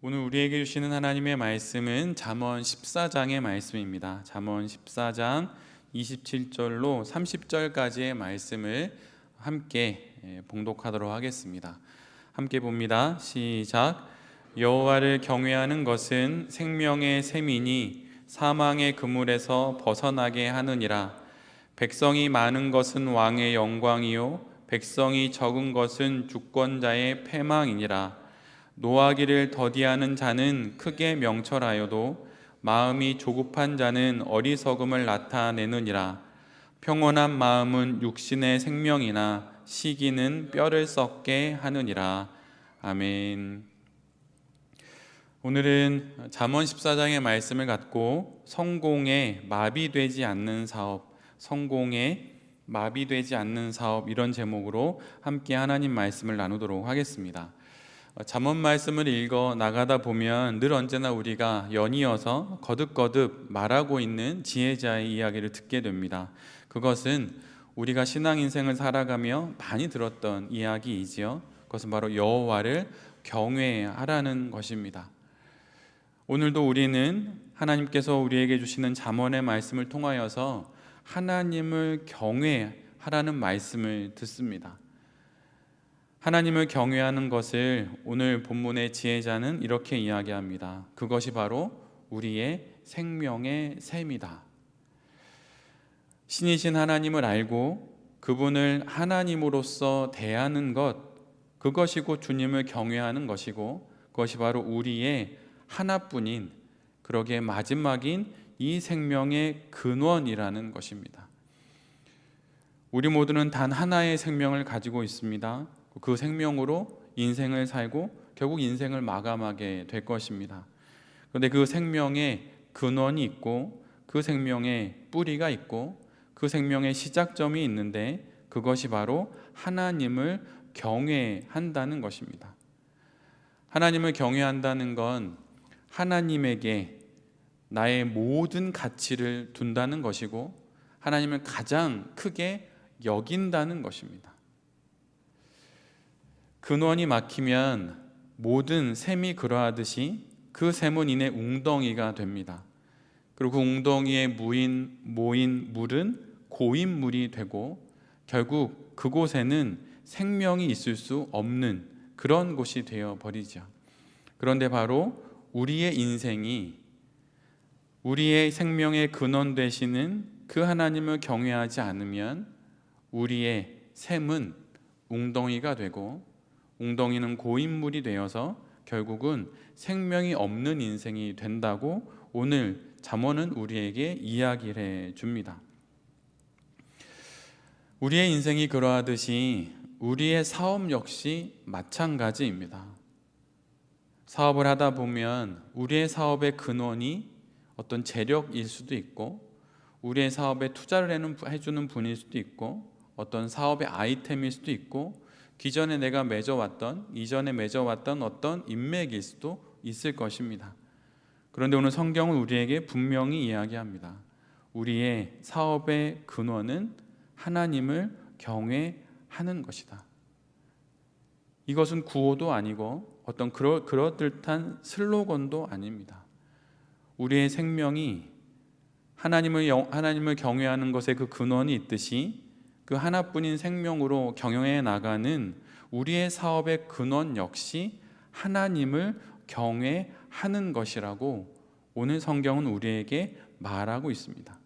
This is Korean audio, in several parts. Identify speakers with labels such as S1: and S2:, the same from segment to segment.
S1: 오늘 우리에게 주시는 하나님의 말씀은 잠언 14장의 말씀입니다. 잠언 14장 27절로 30절까지의 말씀을 함께 봉독하도록 하겠습니다. 함께 봅니다. 시작. 여호와를 경외하는 것은 생명의 샘이니 사망의 그물에서 벗어나게 하느니라. 백성이 많은 것은 왕의 영광이요 백성이 적은 것은 주권자의 패망이니라. 노하기를 더디하는 자는 크게 명철하여도 마음이 조급한 자는 어리석음을 나타내느니라. 평온한 마음은 육신의 생명이나 시기는 뼈를 썩게 하느니라. 아멘. 오늘은 잠언 14장의 말씀을 갖고 성공에 마비되지 않는 사업, 성공에 마비되지 않는 사업, 이런 제목으로 함께 하나님 말씀을 나누도록 하겠습니다. 잠언 말씀을 읽어 나가다 보면 늘 언제나 우리가 연이어서 거듭거듭 말하고 있는 지혜자의 이야기를 듣게 됩니다. 그것은 우리가 신앙 인생을 살아가며 많이 들었던 이야기이지요. 그것은 바로 여호와를 경외하라는 것입니다. 오늘도 우리는 하나님께서 우리에게 주시는 잠언의 말씀을 통하여서 하나님을 경외하라는 말씀을 듣습니다. 하나님을 경외하는 것을 오늘 본문의 지혜자는 이렇게 이야기합니다. 그것이 바로 우리의 생명의 샘이다. 신이신 하나님을 알고 그분을 하나님으로서 대하는 것, 그것이 곧 주님을 경외하는 것이고, 그것이 바로 우리의 하나뿐인, 그러기에 마지막인 이 생명의 근원이라는 것입니다. 우리 모두는 단 하나의 생명을 가지고 있습니다. 그 생명으로 인생을 살고 결국 인생을 마감하게 될 것입니다. 그런데 그 생명의 근원이 있고 그 생명의 뿌리가 있고 그 생명의 시작점이 있는데, 그것이 바로 하나님을 경외한다는 것입니다. 하나님을 경외한다는 건 하나님에게 나의 모든 가치를 둔다는 것이고 하나님을 가장 크게 여긴다는 것입니다. 근원이 막히면 모든 샘이 그러하듯이 그 샘은 이내 웅덩이가 됩니다. 그리고 그 웅덩이에 모인 물은 고인 물이 되고 결국 그곳에는 생명이 있을 수 없는 그런 곳이 되어버리죠. 그런데 바로 우리의 인생이 우리의 생명의 근원 되시는 그 하나님을 경외하지 않으면 우리의 샘은 웅덩이가 되고 웅덩이는 고인물이 되어서 결국은 생명이 없는 인생이 된다고 오늘 잠언은 우리에게 이야기를 해줍니다. 우리의 인생이 그러하듯이 우리의 사업 역시 마찬가지입니다. 사업을 하다 보면 우리의 사업의 근원이 어떤 재력일 수도 있고 우리의 사업에 투자를 해주는 분일 수도 있고 어떤 사업의 아이템일 수도 있고 기존에 내가 이전에 맺어왔던 어떤 인맥일 수도 있을 것입니다. 그런데 오늘 성경은 우리에게 분명히 이야기합니다. 우리의 사업의 근원은 하나님을 경외하는 것이다. 이것은 구호도 아니고 어떤 그럴듯한 슬로건도 아닙니다. 우리의 생명이 하나님을 경외하는 것에 그 근원이 있듯이 그 하나뿐인 생명으로 경영해 나가는 우리의 사업의 근원 역시 하나님을 경외하는 것이라고 오늘 성경은 우리에게 말하고 있습니다.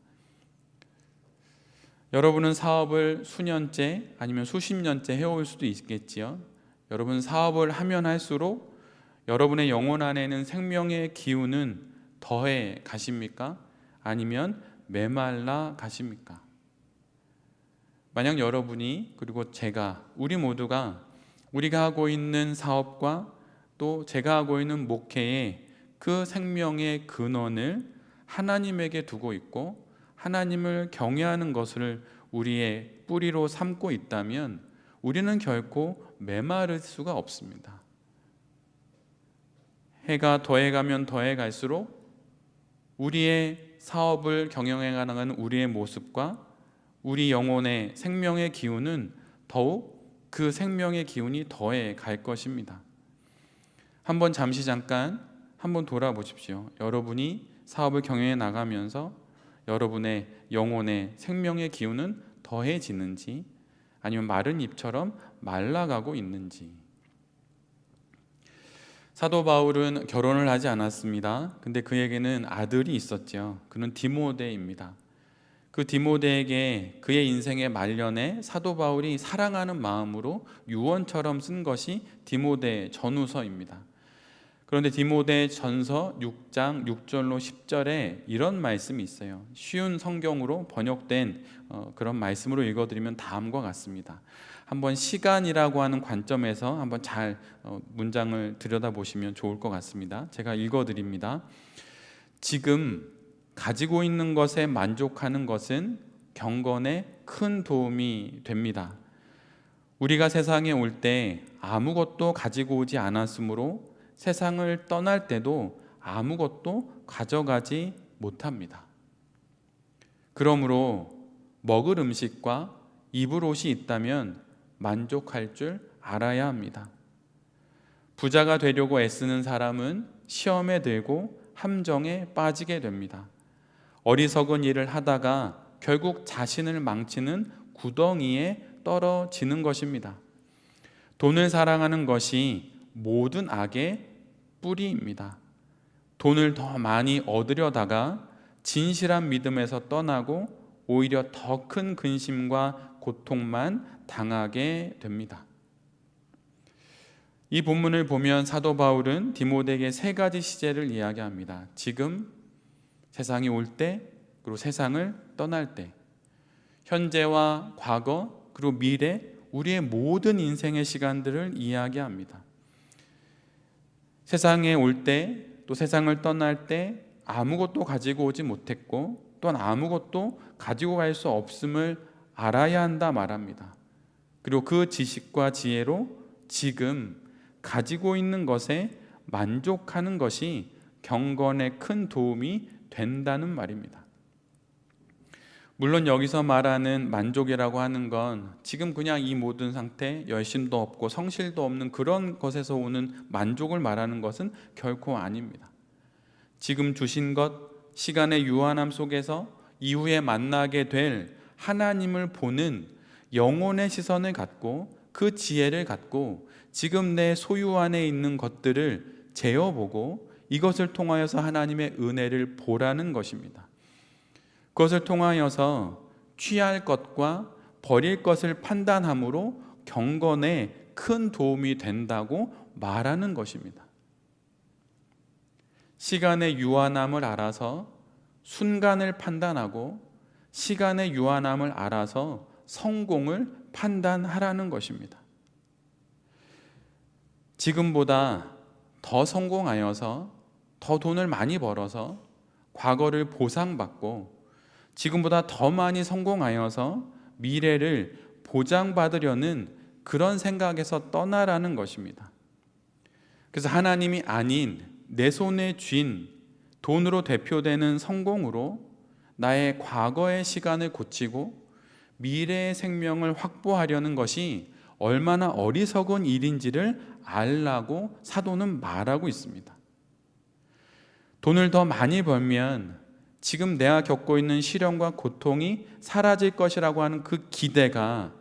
S1: 여러분은 사업을 수년째 아니면 수십 년째 해올 수도 있겠지요. 여러분 사업을 하면 할수록 여러분의 영혼 안에는 생명의 기운은 더해 가십니까? 아니면 메말라 가십니까? 만약 여러분이 그리고 제가 우리 모두가 우리가 하고 있는 사업과 또 제가 하고 있는 목회에 그 생명의 근원을 하나님에게 두고 있고 하나님을 경외하는 것을 우리의 뿌리로 삼고 있다면 우리는 결코 메마를 수가 없습니다. 해가 더해가면 더해갈수록 우리의 사업을 경영해 가는 우리의 모습과 우리 영혼의 생명의 기운은 더욱 그 생명의 기운이 더해 갈 것입니다. 한번 잠깐 한번 돌아보십시오. 여러분이 사업을 경영해 나가면서 여러분의 영혼의 생명의 기운은 더해지는지 아니면 마른 잎처럼 말라가고 있는지. 사도 바울은 결혼을 하지 않았습니다. 근데 그에게는 아들이 있었죠. 그는 디모데입니다. 그 디모데에게 그의 인생의 말년에 사도 바울이 사랑하는 마음으로 유언처럼 쓴 것이 디모데 전후서입니다. 그런데 디모데 전서 6장 6절로 10절에 이런 말씀이 있어요. 쉬운 성경으로 번역된 그런 말씀으로 읽어드리면 다음과 같습니다. 한번 시간이라고 하는 관점에서 한번 잘 문장을 들여다보시면 좋을 것 같습니다. 제가 읽어드립니다. 지금 가지고 있는 것에 만족하는 것은 경건에 큰 도움이 됩니다. 우리가 세상에 올 때 아무것도 가지고 오지 않았으므로 세상을 떠날 때도 아무것도 가져가지 못합니다. 그러므로 먹을 음식과 입을 옷이 있다면 만족할 줄 알아야 합니다. 부자가 되려고 애쓰는 사람은 시험에 들고 함정에 빠지게 됩니다. 어리석은 일을 하다가 결국 자신을 망치는 구덩이에 떨어지는 것입니다. 돈을 사랑하는 것이 모든 악의 뿌리입니다. 돈을 더 많이 얻으려다가 진실한 믿음에서 떠나고 오히려 더 큰 근심과 고통만 당하게 됩니다. 이 본문을 보면 사도 바울은 디모데에게 세 가지 시제를 이야기합니다. 지금, 세상이 올 때, 그리고 세상을 떠날 때, 현재와 과거, 그리고 미래, 우리의 모든 인생의 시간들을 이야기합니다. 세상에 올 때, 또 세상을 떠날 때 아무것도 가지고 오지 못했고 또한 아무것도 가지고 갈 수 없음을 알아야 한다 말합니다. 그리고 그 지식과 지혜로 지금 가지고 있는 것에 만족하는 것이 경건에 큰 도움이 된다는 말입니다. 물론 여기서 말하는 만족이라고 하는 건 지금 그냥 이 모든 상태, 열심도 없고 성실도 없는 그런 것에서 오는 만족을 말하는 것은 결코 아닙니다. 지금 주신 것, 시간의 유한함 속에서 이후에 만나게 될 하나님을 보는 영혼의 시선을 갖고 그 지혜를 갖고 지금 내 소유 안에 있는 것들을 재어보고 이것을 통하여서 하나님의 은혜를 보라는 것입니다. 그것을 통하여서 취할 것과 버릴 것을 판단함으로 경건에 큰 도움이 된다고 말하는 것입니다. 시간의 유한함을 알아서 순간을 판단하고 시간의 유한함을 알아서 성공을 판단하라는 것입니다. 지금보다 더 성공하여서 더 돈을 많이 벌어서 과거를 보상받고 지금보다 더 많이 성공하여서 미래를 보장받으려는 그런 생각에서 떠나라는 것입니다. 그래서 하나님이 아닌 내 손에 쥔 돈으로 대표되는 성공으로 나의 과거의 시간을 고치고 미래의 생명을 확보하려는 것이 얼마나 어리석은 일인지를 알라고 사도는 말하고 있습니다. 돈을 더 많이 벌면 지금 내가 겪고 있는 시련과 고통이 사라질 것이라고 하는 그 기대가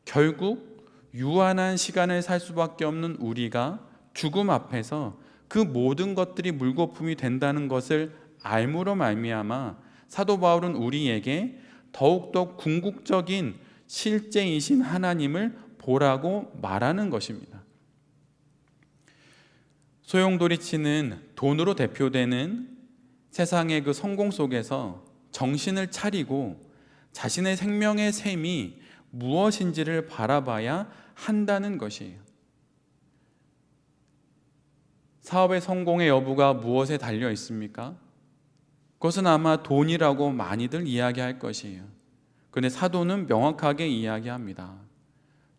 S1: 결국 유한한 시간을 살 수밖에 없는 우리가 죽음 앞에서 그 모든 것들이 물거품이 된다는 것을 알므로 말미암아 사도 바울은 우리에게 더욱더 궁극적인 실제이신 하나님을 보라고 말하는 것입니다. 소용돌이치는 돈으로 대표되는 세상의 그 성공 속에서 정신을 차리고 자신의 생명의 셈이 무엇인지를 바라봐야 한다는 것이에요. 사업의 성공의 여부가 무엇에 달려 있습니까? 그것은 아마 돈이라고 많이들 이야기할 것이에요. 그런데 사도는 명확하게 이야기합니다.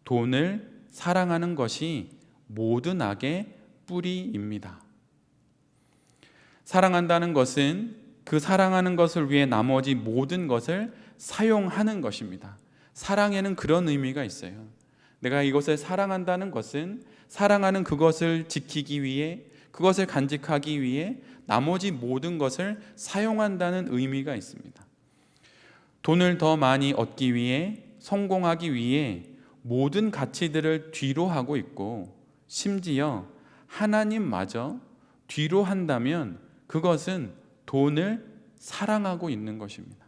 S1: 돈을 사랑하는 것이 모든 악의 뿌리입니다. 사랑한다는 것은 그 사랑하는 것을 위해 나머지 모든 것을 사용하는 것입니다. 사랑에는 그런 의미가 있어요. 내가 이것을 사랑한다는 것은 사랑하는 그것을 지키기 위해 그것을 간직하기 위해 나머지 모든 것을 사용한다는 의미가 있습니다. 돈을 더 많이 얻기 위해, 성공하기 위해 모든 가치들을 뒤로 하고 있고, 심지어 하나님마저 뒤로 한다면 그것은 돈을 사랑하고 있는 것입니다.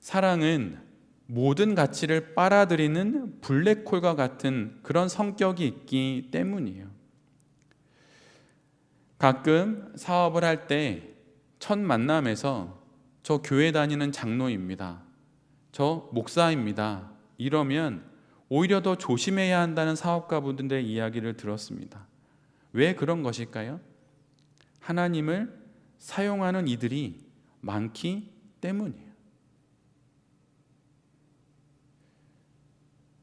S1: 사랑은 모든 가치를 빨아들이는 블랙홀과 같은 그런 성격이 있기 때문이에요. 가끔 사업을 할 때 첫 만남에서 저 교회 다니는 장로입니다, 저 목사입니다, 이러면 오히려 더 조심해야 한다는 사업가분들의 이야기를 들었습니다. 왜 그런 것일까요? 하나님을 사용하는 이들이 많기 때문이에요.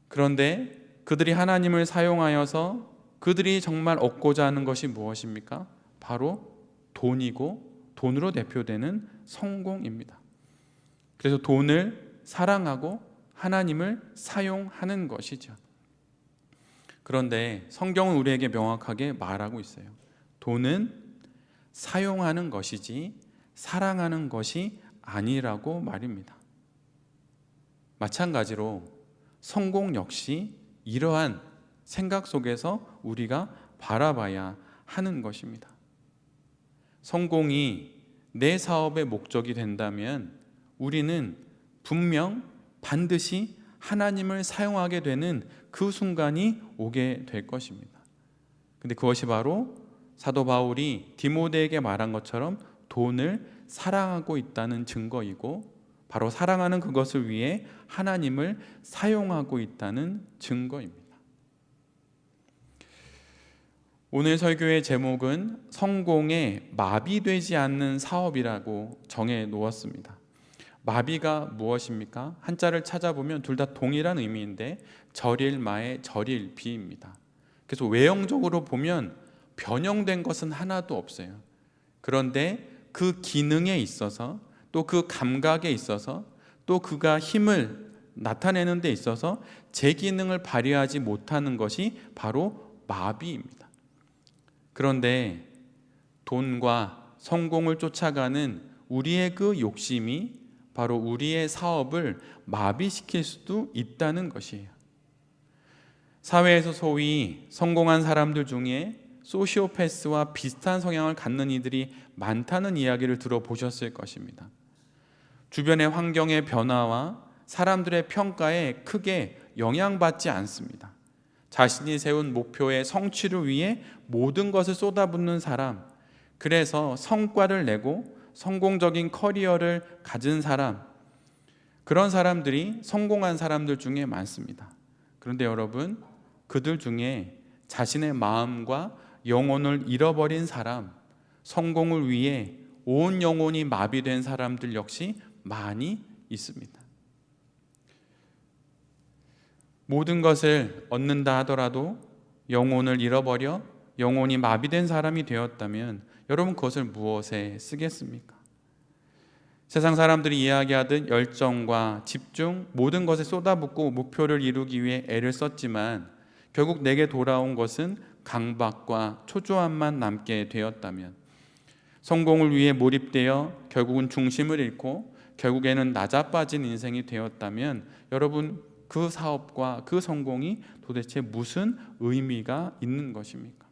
S1: 그런데 그들이 하나님을 사용하여서 그들이 정말 얻고자 하는 것이 무엇입니까? 바로 돈이고, 돈으로 대표되는 성공입니다. 그래서 돈을 사랑하고 하나님을 사용하는 것이죠. 그런데 성경은 우리에게 명확하게 말하고 있어요. 돈은 사용하는 것이지 사랑하는 것이 아니라고 말입니다. 마찬가지로 성공 역시 이러한 생각 속에서 우리가 바라봐야 하는 것입니다. 성공이 내 사업의 목적이 된다면 우리는 분명 반드시 하나님을 사용하게 되는 그 순간이 오게 될 것입니다. 근데 그것이 바로 사도 바울이 디모데에게 말한 것처럼 돈을 사랑하고 있다는 증거이고, 바로 사랑하는 그것을 위해 하나님을 사용하고 있다는 증거입니다. 오늘 설교의 제목은 성공에 마비되지 않는 사업이라고 정해 놓았습니다. 마비가 무엇입니까? 한자를 찾아보면 둘 다 동일한 의미인데 절일마의 절일비입니다. 그래서 외형적으로 보면 변형된 것은 하나도 없어요. 그런데 그 기능에 있어서, 또 그 감각에 있어서, 또 그가 힘을 나타내는 데 있어서 제 기능을 발휘하지 못하는 것이 바로 마비입니다. 그런데 돈과 성공을 쫓아가는 우리의 그 욕심이 바로 우리의 사업을 마비시킬 수도 있다는 것이에요. 사회에서 소위 성공한 사람들 중에 소시오패스와 비슷한 성향을 갖는 이들이 많다는 이야기를 들어보셨을 것입니다. 주변의 환경의 변화와 사람들의 평가에 크게 영향받지 않습니다. 자신이 세운 목표의 성취를 위해 모든 것을 쏟아붓는 사람, 그래서 성과를 내고 성공적인 커리어를 가진 사람, 그런 사람들이 성공한 사람들 중에 많습니다. 그런데 여러분, 그들 중에 자신의 마음과 영혼을 잃어버린 사람, 성공을 위해 온 영혼이 마비된 사람들 역시 많이 있습니다. 모든 것을 얻는다 하더라도 영혼을 잃어버려 영혼이 마비된 사람이 되었다면 여러분, 그것을 무엇에 쓰겠습니까? 세상 사람들이 이야기하듯 열정과 집중, 모든 것에 쏟아붓고 목표를 이루기 위해 애를 썼지만 결국 내게 돌아온 것은 강박과 초조함만 남게 되었다면, 성공을 위해 몰입되어 결국은 중심을 잃고 결국에는 낮아빠진 인생이 되었다면 여러분, 그 사업과 그 성공이 도대체 무슨 의미가 있는 것입니까?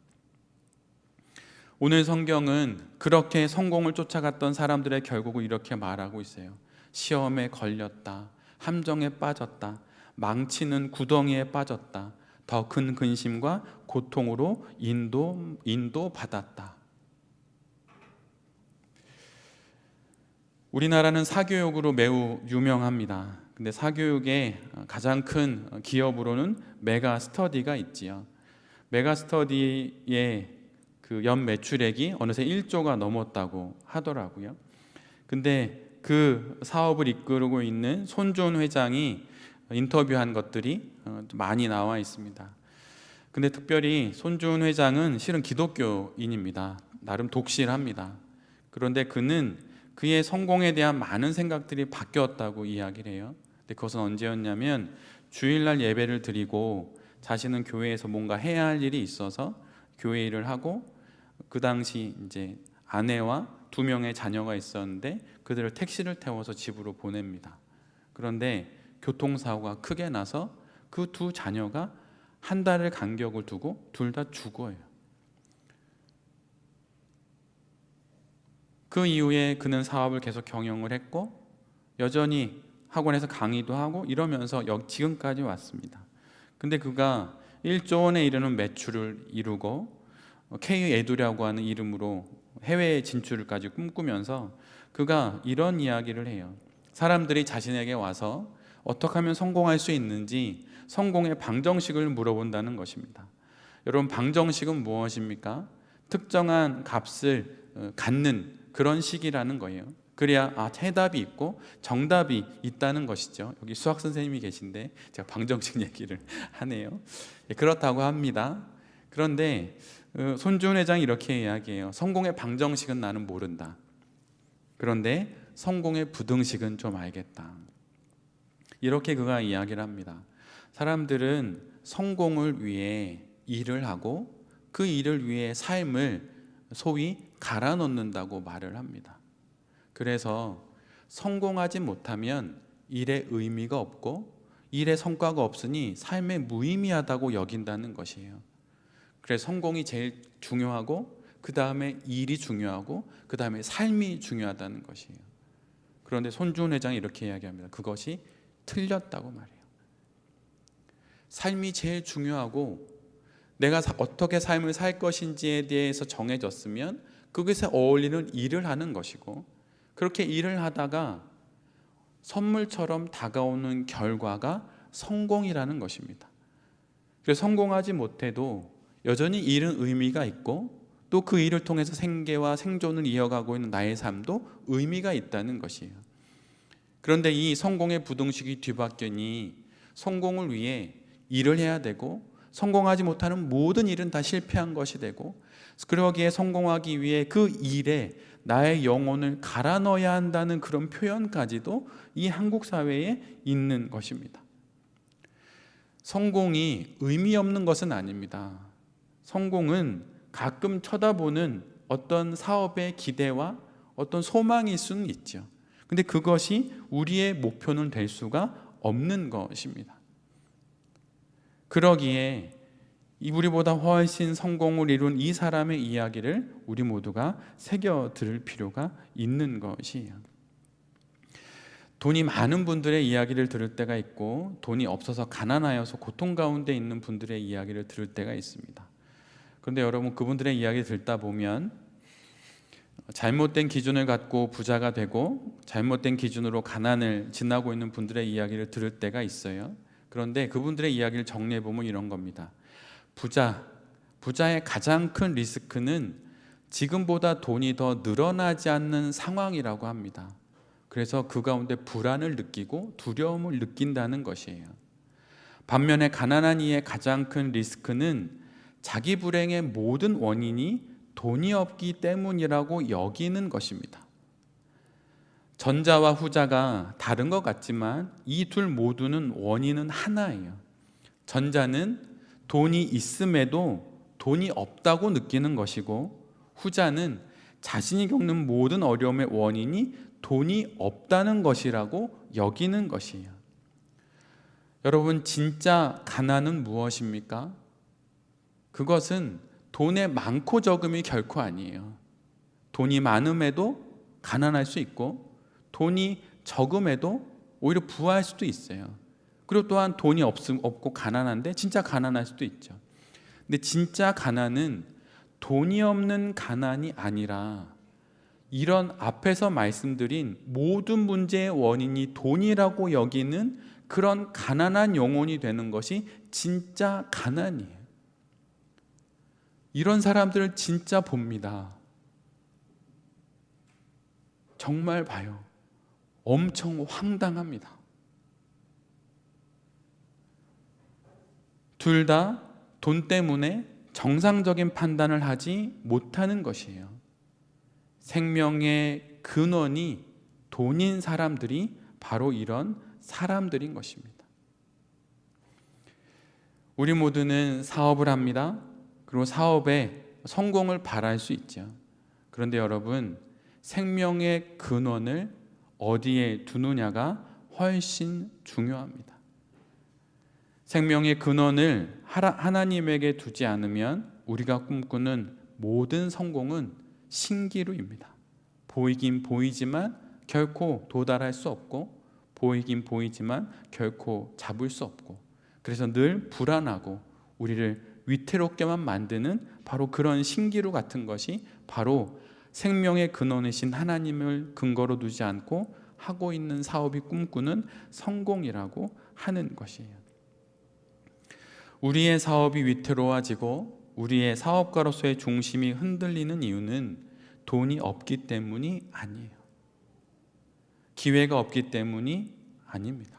S1: 오늘 성경은 그렇게 성공을 쫓아갔던 사람들의 결국을 이렇게 말하고 있어요. 시험에 걸렸다, 함정에 빠졌다, 망치는 구덩이에 빠졌다, 더 큰 근심과 고통으로 인도받았다. 우리나라는 사교육으로 매우 유명합니다. 근데 사교육의 가장 큰 기업으로는 메가스터디가 있지요. 메가스터디의 그 연 매출액이 어느새 1조가 넘었다고 하더라고요. 근데 그 사업을 이끌고 있는 손준 회장이 인터뷰한 것들이 많이 나와 있습니다. 근데 특별히 손준 회장은 실은 기독교인입니다. 나름 독실합니다. 그런데 그는 그의 성공에 대한 많은 생각들이 바뀌었다고 이야기를 해요. 근데 그것은 언제였냐면 주일날 예배를 드리고 자신은 교회에서 뭔가 해야 할 일이 있어서 교회 일을 하고 그 당시 이제 아내와 2명의 자녀가 있었는데 그들을 택시를 태워서 집으로 보냅니다. 그런데 교통사고가 크게 나서 그 2 자녀가 한 달의 간격을 두고 둘 다 죽어요. 그 이후에 그는 사업을 계속 경영을 했고 여전히 학원에서 강의도 하고 이러면서 지금까지 왔습니다. 근데 그가 1조 원에 이르는 매출을 이루고 K-에듀라고 하는 이름으로 해외 진출을까지 꿈꾸면서 그가 이런 이야기를 해요. 사람들이 자신에게 와서 어떻게 하면 성공할 수 있는지 성공의 방정식을 물어본다는 것입니다. 여러분, 방정식은 무엇입니까? 특정한 값을 갖는 그런 식이라는 거예요. 그래야 해답이 있고 정답이 있다는 것이죠. 여기 수학 선생님이 계신데 제가 방정식 얘기를 하네요. 그렇다고 합니다. 그런데 손주은 회장이 이렇게 이야기해요. 성공의 방정식은 나는 모른다. 그런데 성공의 부등식은 좀 알겠다. 이렇게 그가 이야기를 합니다. 사람들은 성공을 위해 일을 하고 그 일을 위해 삶을 소위 갈아 넣는다고 말을 합니다. 그래서 성공하지 못하면 일에 의미가 없고 일에 성과가 없으니 삶에 무의미하다고 여긴다는 것이에요. 그래서 성공이 제일 중요하고 그 다음에 일이 중요하고 그 다음에 삶이 중요하다는 것이에요. 그런데 손주은 회장이 이렇게 이야기합니다. 그것이 틀렸다고 말해요. 삶이 제일 중요하고 내가 어떻게 삶을 살 것인지에 대해서 정해졌으면 그것에 어울리는 일을 하는 것이고 그렇게 일을 하다가 선물처럼 다가오는 결과가 성공이라는 것입니다. 그래서 성공하지 못해도 여전히 일은 의미가 있고 또 그 일을 통해서 생계와 생존을 이어가고 있는 나의 삶도 의미가 있다는 것이에요. 그런데 이 성공의 부등식이 뒤바뀌니 성공을 위해 일을 해야 되고 성공하지 못하는 모든 일은 다 실패한 것이 되고 그러기에 성공하기 위해 그 일에 나의 영혼을 갈아 넣어야 한다는 그런 표현까지도 이 한국 사회에 있는 것입니다. 성공이 의미 없는 것은 아닙니다. 성공은 가끔 쳐다보는 어떤 사업의 기대와 어떤 소망일 수는 있죠. 근데 그것이 우리의 목표는 될 수가 없는 것입니다. 그러기에 우리보다 훨씬 성공을 이룬 이 사람의 이야기를 우리 모두가 새겨 들을 필요가 있는 것이에요. 돈이 많은 분들의 이야기를 들을 때가 있고 돈이 없어서 가난하여서 고통 가운데 있는 분들의 이야기를 들을 때가 있습니다. 그런데 여러분, 그분들의 이야기를 듣다 보면 잘못된 기준을 갖고 부자가 되고 잘못된 기준으로 가난을 지나고 있는 분들의 이야기를 들을 때가 있어요. 그런데 그분들의 이야기를 정리해 보면 이런 겁니다. 부자의 가장 큰 리스크는 지금보다 돈이 더 늘어나지 않는 상황이라고 합니다. 그래서 그 가운데 불안을 느끼고 두려움을 느낀다는 것이에요. 반면에 가난한 이의 가장 큰 리스크는 자기 불행의 모든 원인이 돈이 없기 때문이라고 여기는 것입니다. 전자와 후자가 다른 것 같지만 이 둘 모두는 원인은 하나예요. 전자는 돈이 있음에도 돈이 없다고 느끼는 것이고 후자는 자신이 겪는 모든 어려움의 원인이 돈이 없다는 것이라고 여기는 것이에요. 여러분, 진짜 가난은 무엇입니까? 그것은 돈의 많고 적음이 결코 아니에요. 돈이 많음에도 가난할 수 있고 돈이 적음에도 오히려 부할 수도 있어요. 그리고 또한 돈이 없고 가난한데 진짜 가난할 수도 있죠. 근데 진짜 가난은 돈이 없는 가난이 아니라 이런 앞에서 말씀드린 모든 문제의 원인이 돈이라고 여기는 그런 가난한 영혼이 되는 것이 진짜 가난이에요. 이런 사람들을 진짜 봅니다. 정말 봐요. 엄청 황당합니다. 둘 다 돈 때문에 정상적인 판단을 하지 못하는 것이에요. 생명의 근원이 돈인 사람들이 바로 이런 사람들인 것입니다. 우리 모두는 사업을 합니다. 그리고 사업에 성공을 바랄 수 있죠. 그런데 여러분, 생명의 근원을 어디에 두느냐가 훨씬 중요합니다. 생명의 근원을 하나님에게 두지 않으면 우리가 꿈꾸는 모든 성공은 신기루입니다. 보이긴 보이지만 결코 도달할 수 없고, 보이긴 보이지만 결코 잡을 수 없고, 그래서 늘 불안하고 우리를 위태롭게만 만드는 바로 그런 신기루 같은 것이 바로 생명의 근원이신 하나님을 근거로 두지 않고 하고 있는 사업이 꿈꾸는 성공이라고 하는 것이에요. 우리의 사업이 위태로워지고 우리의 사업가로서의 중심이 흔들리는 이유는 돈이 없기 때문이 아니에요. 기회가 없기 때문이 아닙니다.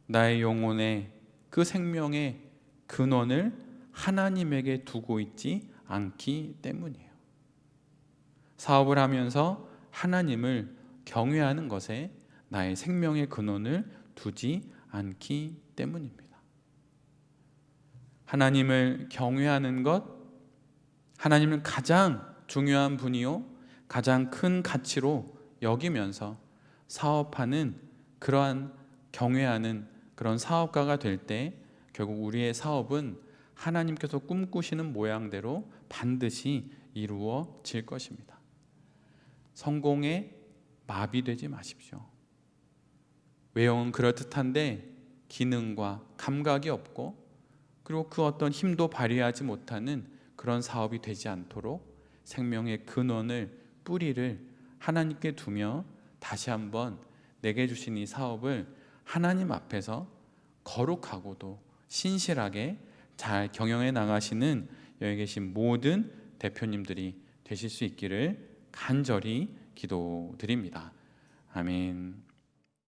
S1: 나의 영혼의 그 생명의 근원을 하나님에게 두고 있지 않기 때문이에요. 사업을 하면서 하나님을 경외하는 것에 나의 생명의 근원을 두지 않기 때문입니다. 하나님을 경외하는 것, 하나님은 가장 중요한 분이요 가장 큰 가치로 여기면서 사업하는 그러한 경외하는 그런 사업가가 될 때 결국 우리의 사업은 하나님께서 꿈꾸시는 모양대로 반드시 이루어질 것입니다. 성공에 마비되지 마십시오. 외형은 그럴듯한데 기능과 감각이 없고 그리고 그 어떤 힘도 발휘하지 못하는 그런 사업이 되지 않도록 생명의 근원을, 뿌리를 하나님께 두며 다시 한번 내게 주신 이 사업을 하나님 앞에서 거룩하고도 신실하게 잘 경영해 나가시는 여기 계신 모든 대표님들이 되실 수 있기를 간절히 기도드립니다. 아멘.